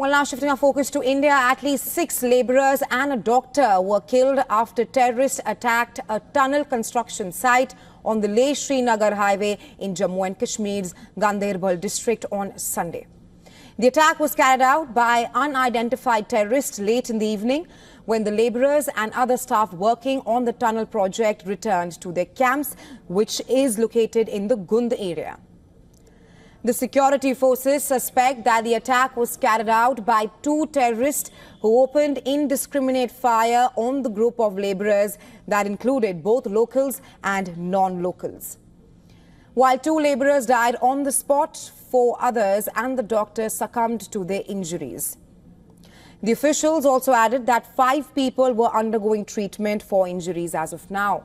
Well, now shifting our focus to India, at least 6 labourers and a doctor were killed after terrorists attacked a tunnel construction site on the Leh-Srinagar highway in Jammu and Kashmir's Ganderbal district on Sunday. The attack was carried out by unidentified terrorists late in the evening when the labourers and other staff working on the tunnel project returned to their camps, which is located in the Gund area. The security forces suspect that the attack was carried out by 2 terrorists who opened indiscriminate fire on the group of labourers that included both locals and non-locals. While 2 labourers died on the spot, 4 others and the doctor succumbed to their injuries. The officials also added that 5 people were undergoing treatment for injuries as of now.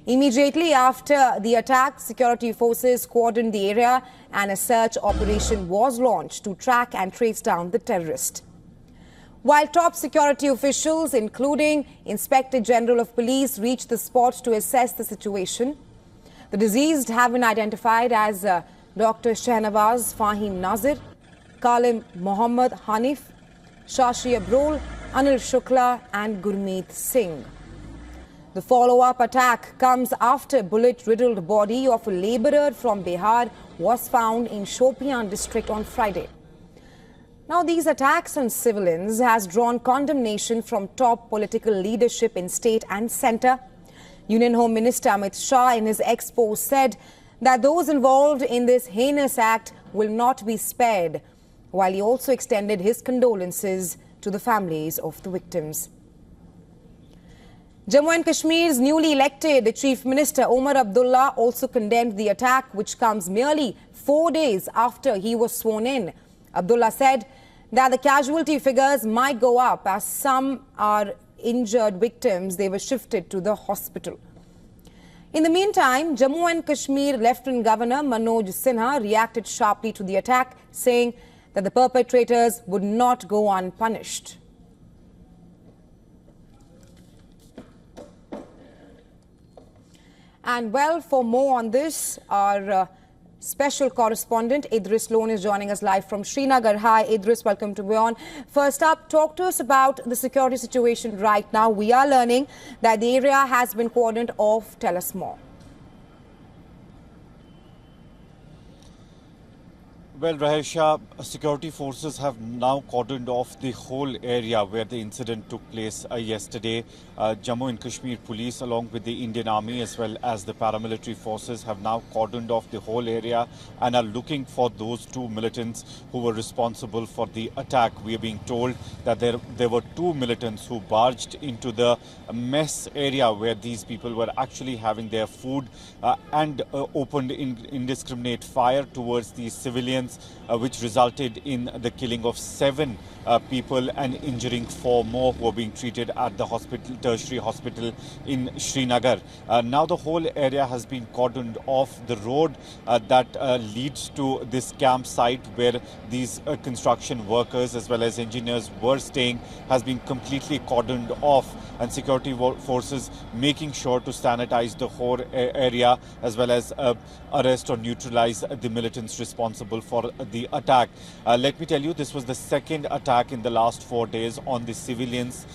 Immediately after the attack, security forces cordoned the area and a search operation was launched to track and trace down the terrorist. While top security officials, including Inspector General of Police, reached the spot to assess the situation, the deceased have been identified as Dr. Shahnawaz Fahim Nazir, Kalim Mohammad Hanif, Shashi Abrol, Anil Shukla and Gurmeet Singh. The follow-up attack comes after a bullet-riddled body of a labourer from Bihar was found in Shopian district on Friday. Now, these attacks on civilians has drawn condemnation from top political leadership in state and centre. Union Home Minister Amit Shah in his post said that those involved in this heinous act will not be spared, while he also extended his condolences to the families of the victims. Jammu and Kashmir's newly elected Chief Minister Omar Abdullah also condemned the attack, which comes merely 4 days after he was sworn in. Abdullah said that the casualty figures might go up as some are injured victims. They were shifted to the hospital. In the meantime, Jammu and Kashmir Lieutenant Governor Manoj Sinha reacted sharply to the attack, saying that the perpetrators would not go unpunished. And well, for more on this, our special correspondent Idris Lone is joining us live from Srinagar. Hi, Idris, welcome to Beyond. First up, talk to us about the security situation right now. We are learning that the area has been cordoned off. Tell us more. Well, Rahesha, security forces have now cordoned off the whole area where the incident took place yesterday. Jammu and Kashmir police, along with the Indian Army as well as the paramilitary forces, have now cordoned off the whole area and are looking for those 2 militants who were responsible for the attack. We are being told that there were 2 militants who barged into the mess area where these people were actually having their food and opened indiscriminate fire towards the civilians, which resulted in the killing of 7 people and injuring 4 more who are being treated at the tertiary hospital in Srinagar. Now the whole area has been cordoned off. The road that leads to this campsite where these construction workers as well as engineers were staying has been completely cordoned off, and security forces making sure to sanitize the whole area as well as arrest or neutralize the militants responsible for the attack. Let me tell you, this was the 2nd attack in the last 4 days on the civilians.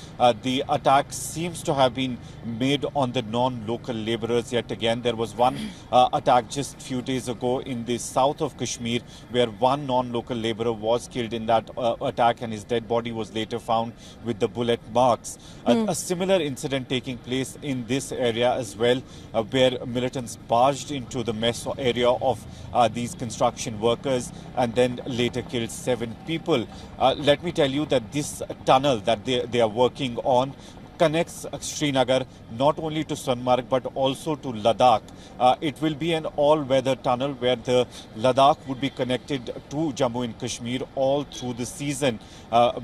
The attack seems to have been made on the non-local labourers yet again. There was one attack just a few days ago in the south of Kashmir where one non-local labourer was killed in that attack, and his dead body was later found with the bullet marks. A similar incident taking place in this area as well, where militants barged into the mess area of these construction workers and then later killed 7 people. Let me tell you that this tunnel that they are working on connects Srinagar not only to Sonmarg but also to Ladakh. It will be an all-weather tunnel where the Ladakh would be connected to Jammu and Kashmir all through the season.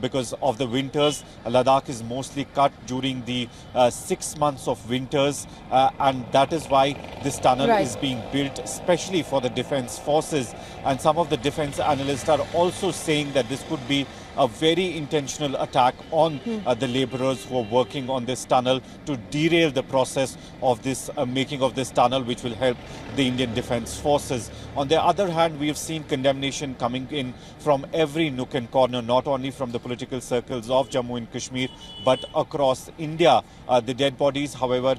Because of the winters, Ladakh is mostly cut during the 6 months of winters, and that is why this tunnel is being built especially for the defence forces. And some of the defence analysts are also saying that this could be a very intentional attack on the laborers who are working on this tunnel to derail the process of this making of this tunnel, which will help the Indian Defence Forces. On the other hand, we have seen condemnation coming in from every nook and corner, not only from the political circles of Jammu and Kashmir, but across India. The dead bodies, however,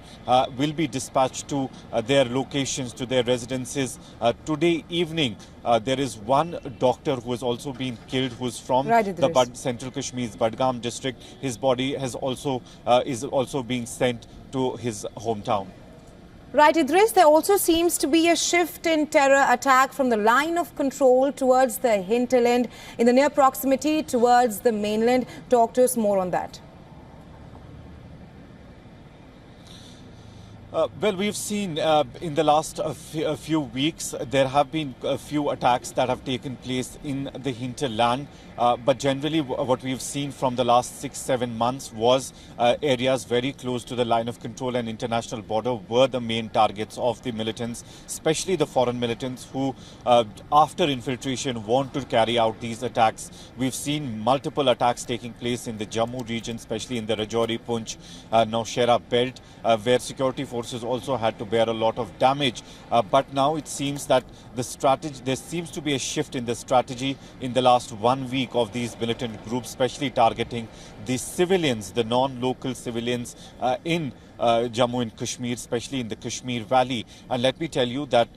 will be dispatched to their locations, to their residences today evening. There is one doctor who has also been killed, who is from the Central Kashmir's Budgam district. His body has also is also being sent to his hometown. Right, Idris, there also seems to be a shift in terror attack from the line of control towards the hinterland in the near proximity towards the mainland. Talk to us more on that. Well, we've seen in the last few weeks, there have been a few attacks that have taken place in the hinterland. But generally, what we've seen from the last 6-7 months was areas very close to the line of control and international border were the main targets of the militants, especially the foreign militants who, after infiltration, want to carry out these attacks. We've seen multiple attacks taking place in the Jammu region, especially in the Rajouri, Poonch, Naushera belt, where security forces also had to bear a lot of damage. But now it seems that there seems to be a shift in the strategy in the last 1 week of these militant groups, especially targeting the civilians, the non-local civilians in Jammu and Kashmir, especially in the Kashmir Valley. And let me tell you that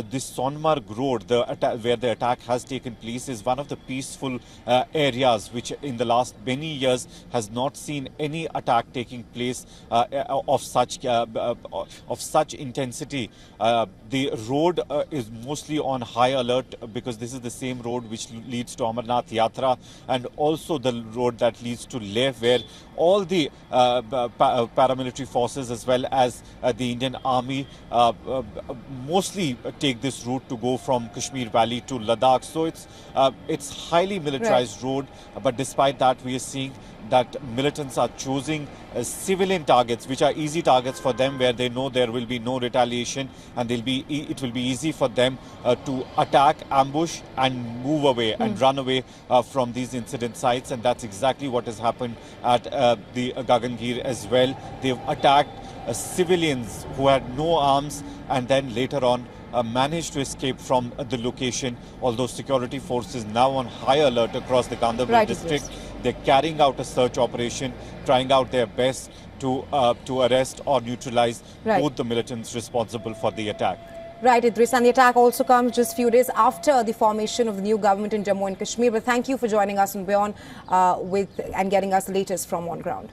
this Sonmarg road, where the attack has taken place, is one of the peaceful areas which in the last many years has not seen any attack taking place of such intensity. The road is mostly on high alert because this is the same road which leads to Amarnath Yatra, and also the road that leads to Leh, where all the paramilitary forces as well as the Indian Army mostly take this route to go from Kashmir Valley to Ladakh. So it's highly militarized road, but despite that, we are seeing that militants are choosing civilian targets, which are easy targets for them, where they know there will be no retaliation and it will be easy for them to attack, ambush and move away and run away from these incident sites. And that's exactly what has happened at the Gagangir as well. They've attacked civilians who had no arms and then later on managed to escape from the location, although security forces now on high alert across the Gandharbal district. They're carrying out a search operation, trying out their best to arrest or neutralize both the militants responsible for the attack. Right, Idris, and the attack also comes just a few days after the formation of the new government in Jammu and Kashmir. But thank you for joining us on Beyond and getting us the latest from on ground.